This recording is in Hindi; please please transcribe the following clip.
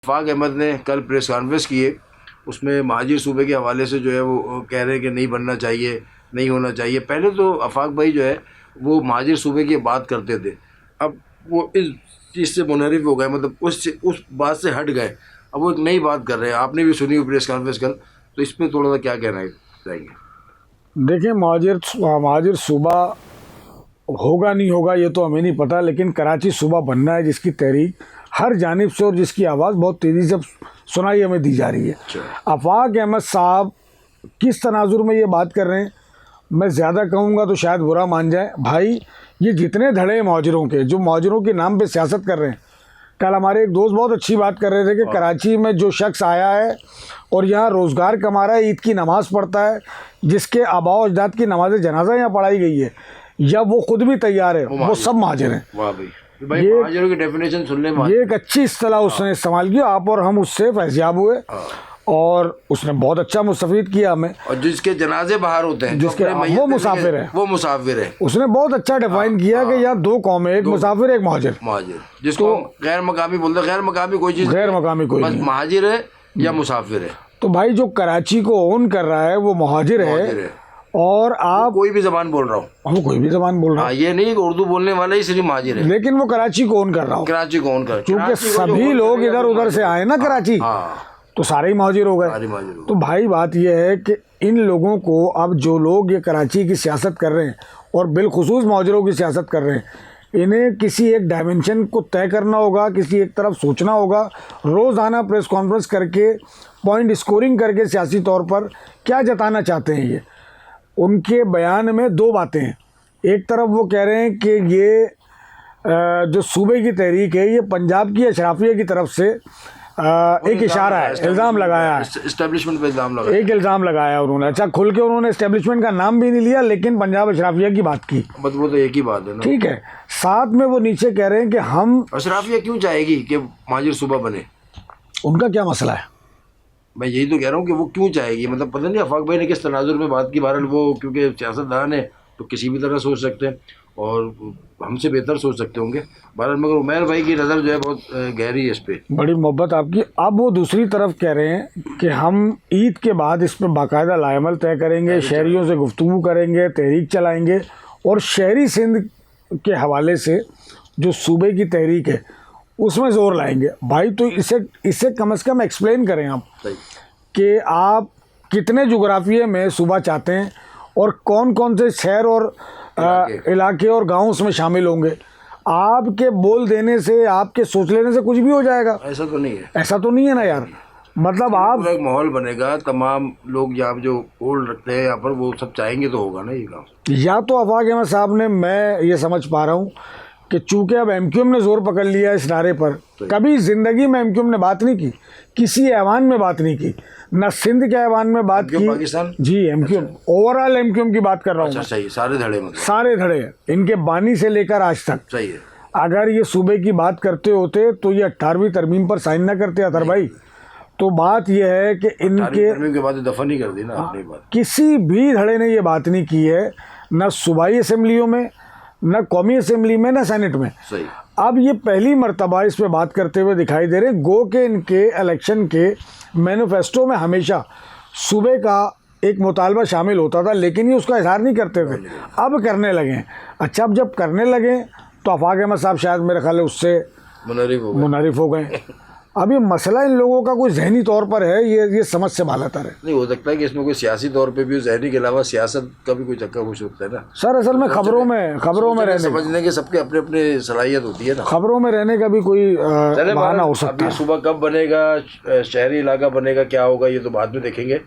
अफाक अहमद ने कल प्रेस कॉन्फ्रेंस की है, उसमें महाजिर सूबे के हवाले से जो है वो कह रहे हैं कि नहीं बनना चाहिए, नहीं होना चाहिए। पहले तो अफाक भाई जो है वो महाजिर सूबे की बात करते थे, अब वो इस चीज़ से मुनहरिफ हो गए, मतलब उस बात से हट गए, अब वो एक नई बात कर रहे हैं। आपने भी सुनी प्रेस कॉन्फ्रेंस कल, तो इस पर थोड़ा सा क्या कहना चाहिए? देखिए, महाजिर सूबा होगा नहीं होगा ये तो हमें नहीं पता, लेकिन कराची सूबा बनना है जिसकी तहरीक हर जानिब से और जिसकी आवाज़ बहुत तेज़ी से सुनाई हमें दी जा रही है। अफाक अहमद साहब किस तनाजुर में ये बात कर रहे हैं, मैं ज़्यादा कहूँगा तो शायद बुरा मान जाए। भाई, ये जितने धड़े महाजिरों के जो महाजिरों के नाम पे सियासत कर रहे हैं, कल हमारे एक दोस्त बहुत अच्छी बात कर रहे थे कि कराची में जो शख्स आया है और यहाँ रोज़गार कमा रहा है, ईद की नमाज़ पढ़ता है, जिसके आबाओ अजदाद की नमाज जनाजा यहाँ पढ़ाई गई है, या वो खुद भी तैयार है, वो सब महाजिर हैं। वाह भाई, ये महाजिरों की डेफिनेशन सुन ले। ये एक अच्छी इस्तिलाह उसने इस्तेमाल की, आप और हम उससे फैज़याब हुए और उसने बहुत अच्छा मुस्तफ़ीद किया हमें। और जिसके जनाजे बाहर होते हैं, जिसके वो मुसाफिर है, वो मुसाफिर है, उसने बहुत अच्छा डिफाइन किया कि यार दो कौमें, एक मुसाफिर एक महाजिर, जिसको गैर मकामी बोलते हैं। गैर मकामी कोई चीज़, गैर मकामी कोई बस महाजिर है या मुसाफिर है। तो भाई, जो कराची को ओन कर रहा है वो महाजिर है। और आप कोई भी जबान बोल रहा हूँ, हम कोई भी जबान बोल रहा हूँ, ये नहीं कि उर्दू बोलने वाला ही सिर्फ महाजिर है, लेकिन वो कराची को ओन कर रहा हूँ। कराची को ओन कर, क्योंकि सभी लोग इधर उधर से आए ना कराची, तो सारे ही महाजिर हो गए। तो भाई, बात यह है कि इन लोगों को, अब जो लोग ये कराची की सियासत कर रहे हैं और बिलखुसूस महाजिरों की सियासत कर रहे हैं, इन्हें किसी एक डायमेंशन को तय करना होगा, किसी एक तरफ सोचना होगा, रोज़ाना प्रेस कॉन्फ्रेंस करके पॉइंट स्कोरिंग करके सियासी तौर पर क्या जताना चाहते हैं। ये उनके बयान में दो बातें हैं। एक तरफ वो कह रहे हैं कि ये जो सूबे की तहरीक है ये पंजाब की अशराफिया की तरफ से एक इशारा है, इल्ज़ाम लगाया है, एस्टेब्लिशमेंट पे इल्ज़ाम लगाया, एक इल्ज़ाम लगाया उन्होंने। अच्छा, खुल के उन्होंने एस्टेब्लिशमेंट का नाम भी नहीं लिया, लेकिन पंजाब अशराफिया की बात की। बस वो तो एक ही बात है ना। ठीक है, साथ में वो नीचे कह रहे हैं कि हम, अशराफिया क्यों चाहेगी कि महाजिर सूबा बने? उनका क्या मसला है? मैं यही तो कह रहा हूँ कि वो क्यों चाहेगी, मतलब पता नहीं अफाक भाई ने किस तनाजुर में बात की। बहरहाल वो क्योंकि सियासतदान है तो किसी भी तरह सोच सकते हैं और हमसे बेहतर सोच सकते होंगे। बहरहाल मगर उमैर भाई की नज़र जो है बहुत गहरी है इस पर, बड़ी मोहब्बत आपकी। अब वो दूसरी तरफ कह रहे हैं कि हम ईद के बाद इस पर बाकायदा लाएमल तय करेंगे, शहरियों से गुफ्तगू करेंगे, तहरीक चलाएँगे और शहरी सिंध के हवाले से जो सूबे की तहरीक है उसमें ज़ोर लाएंगे। भाई, तो इसे कम से कम एक्सप्लेन करें आप कि आप कितने जोग्राफिए में सूबा चाहते हैं और कौन कौन से शहर और इलाके और गाँव उसमें शामिल होंगे। आपके बोल देने से, आपके सोच लेने से कुछ भी हो जाएगा? ऐसा तो नहीं है, ऐसा तो नहीं है ना यार। मतलब आप, एक माहौल बनेगा, तमाम लोग यहाँ जो होल्ड रखते हैं यहाँ पर वो सब चाहेंगे तो होगा ना ये काम। या तो अफाक अहमद साहब ने, मैं ये समझ पा रहा हूँ कि चूँकि अब एमक्यूएम ने जोर पकड़ लिया इस नारे पर, कभी ज़िंदगी में एमक्यूएम ने बात नहीं की, किसी ऐवान में बात नहीं की, न सिंध के ऐवान में बात की। पाकिस्तान जी, एमक्यूएम, ओवरऑल एमक्यूएम की बात कर रहा हूँ। सही, सारे धड़े, मतलब सारे धड़े इनके बानी से लेकर आज तक। सही है। अगर ये सूबे की बात करते होते तो ये 18वीं तरमीम पर साइन ना करते अतर भाई। तो बात यह है कि इनके बाद दफन ही कर दी ना अपनी बात। किसी भी धड़े ने ये बात नहीं की है, न सूबाई असम्बलियों में, न कौमी असम्बली में, न सेनेट में। सही। अब ये पहली मर्तबा इस पे बात करते हुए दिखाई दे रहे। गो के इनके इलेक्शन के मैनिफेस्टो में हमेशा सूबे का एक मुतालबा शामिल होता था, लेकिन ये उसका इजहार नहीं करते थे, अब करने लगे। अच्छा, अब जब करने लगे तो अफाक अहमद साहब शायद मेरे ख्याल है उससे मुनहरिफ हो गए। अब ये मसला इन लोगों का कोई जहनी तौर पर है, ये समझ से बालातर है। नहीं हो सकता है कि इसमें कोई सियासी तौर पे भी, जहनी के अलावा सियासत का भी कोई चक्कर हो सकता है ना सर। असल में खबरों में रहने, समझने के सबके अपने अपने सलाहियत होती है ना, खबरों में रहने का भी कोई बहाना हो सकता है। सुबह कब बनेगा, शहरी इलाका बनेगा, क्या होगा, ये तो बाद में देखेंगे।